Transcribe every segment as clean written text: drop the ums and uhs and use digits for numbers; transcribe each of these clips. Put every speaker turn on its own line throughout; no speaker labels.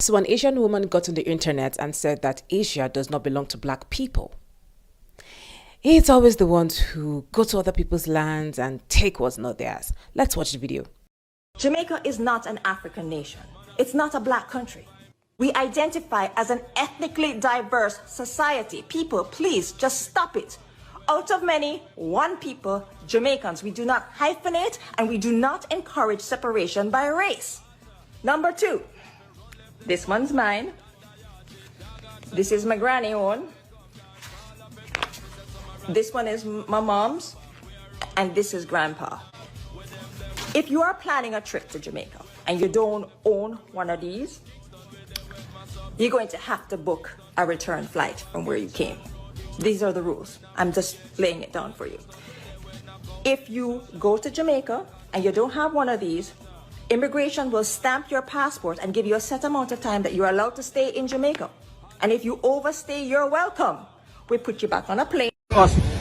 So an Asian woman got on the internet and said that Asia does not belong to black people. It's always the ones who go to other people's lands and take what's not theirs. Let's watch the video.
Jamaica is not an African nation. It's not a black country. We identify as an ethnically diverse society. People, please just stop it. Out of many, one people, Jamaicans. We do not hyphenate and we do not encourage separation by race. Number two, this one's mine. This is my granny one. This one is my mom's. And this is grandpa. If you are planning a trip to Jamaica and you don't own one of these, you're going to have to book a return flight from where you came. These are the rules. I'm just laying it down for you. If you go to Jamaica and you don't have one of these, immigration will stamp your passport and give you a set amount of time that you're allowed to stay in Jamaica. And if you overstay, you're welcome. We put you back on a plane.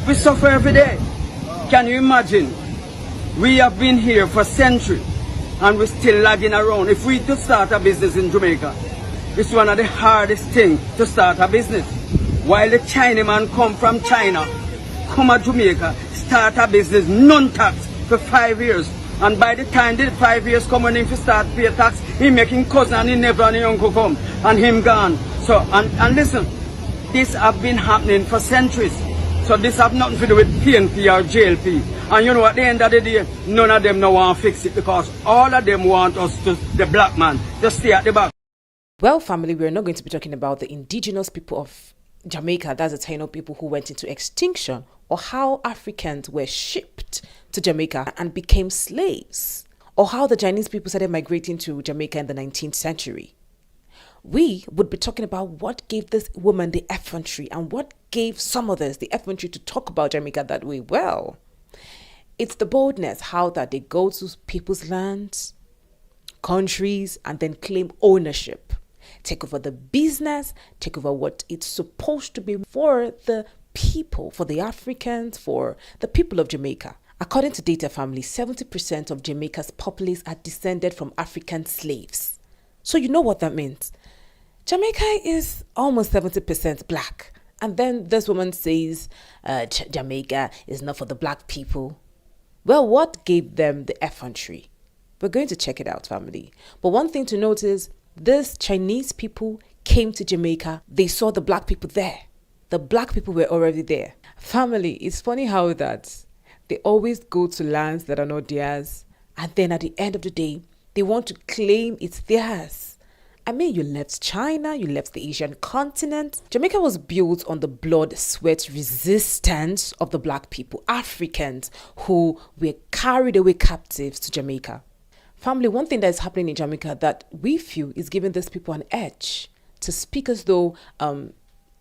We suffer every day. Can you imagine? We have been here for centuries and we're still lagging around. If we to start a business in Jamaica, it's one of the hardest things to start a business. While the Chinaman come from China, come to Jamaica, start a business, none tax for 5 years. And by the time the 5 years come when he start pay tax, he making cousin and he never and he uncle come and him gone. So and listen, this have been happening for centuries. So this have nothing to do with PNP or JLP. And you know at the end of the day, none of them no want to fix it because all of them want us to, the black man, to stay at the back.
Well, family, we're not going to be talking about the indigenous people of Jamaica, that's the Taino people who went into extinction, or how Africans were shipped to Jamaica and became slaves, or how the Chinese people started migrating to Jamaica in the 19th century. We would be talking about what gave this woman the effrontery and what gave some others the effrontery to talk about Jamaica that way. Well, it's the boldness, how that they go to people's lands, countries, and then claim ownership. Take over the business, take over what it's supposed to be for the people, for the Africans, for the people of Jamaica. According to Data Family, 70% of Jamaica's populace are descended from African slaves. So you know what that means. Jamaica is almost 70% black. And then this woman says Jamaica is not for the black people. Well, what gave them the effrontery? We're going to check it out, family. But one thing to note is, these Chinese people came to Jamaica. They saw the black people there. The black people were already there. Family, it's funny how that they always go to lands that are not theirs. And then at the end of the day, they want to claim it's theirs. I mean, you left China, you left the Asian continent. Jamaica was built on the blood, sweat, resistance of the black people, Africans who were carried away captives to Jamaica. Family, one thing that is happening in Jamaica that we feel is giving these people an edge to speak as though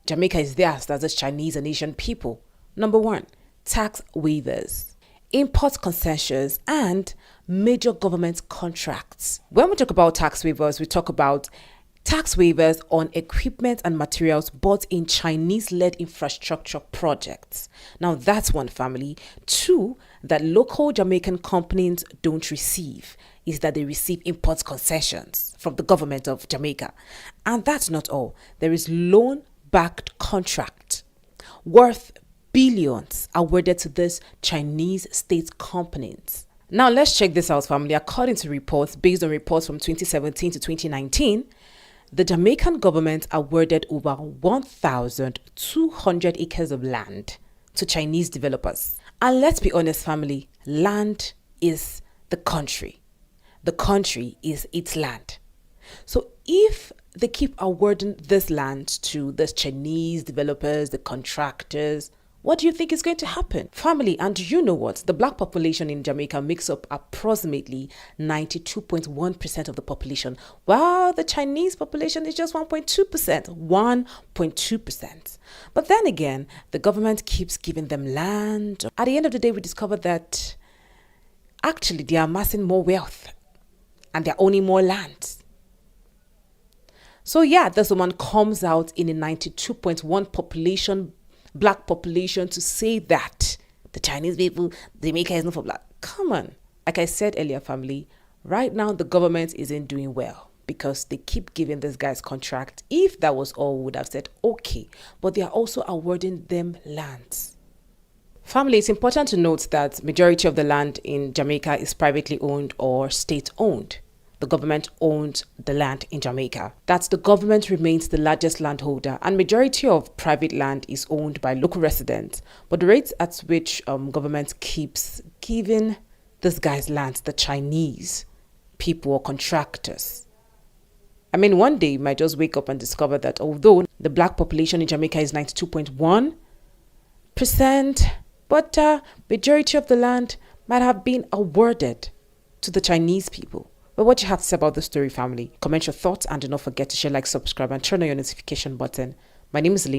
Jamaica is theirs, that's the Chinese and Asian people. Number one, tax waivers, import concessions, and major government contracts. When we talk about tax waivers, we talk about tax waivers on equipment and materials bought in Chinese-led infrastructure projects. Now, that's one, family. Two, that local Jamaican companies don't receive is that they receive import concessions from the government of Jamaica. And that's not all. There is loan-backed contract worth billions awarded to these Chinese state companies. Now, let's check this out, family. According to reports, based on reports from 2017 to 2019, the Jamaican government awarded over 1,200 acres of land to Chinese developers. And let's be honest, family, land is the country. The country is its land. So if they keep awarding this land to the Chinese developers, the contractors, what do you think is going to happen? Family, and you know what? The black population in Jamaica makes up approximately 92.1% of the population, while the Chinese population is just 1.2%. 1.2%. But then again, the government keeps giving them land. At the end of the day, we discover that actually they are amassing more wealth and they're owning more land. So yeah, this woman comes out in a 92.1 black population to say that the Chinese people, Jamaica is not for black. Come on. Like I said earlier, family, right now the government isn't doing well. because they keep giving these guys contract. If that was all, we would have said okay, but they are also awarding them lands. Family, it's important to note that majority of the land in Jamaica is privately owned or state owned. The government owns the land in Jamaica. That's the government remains the largest landholder, and majority of private land is owned by local residents. But the rates at which government keeps giving this guy's land, the Chinese people or contractors. I mean, one day you might just wake up and discover that although the black population in Jamaica is 92.1%, but majority of the land might have been awarded to the Chinese people. But what you have to say about the story, family? Comment your thoughts and do not forget to share, like, subscribe, and turn on your notification button. My name is Lynient.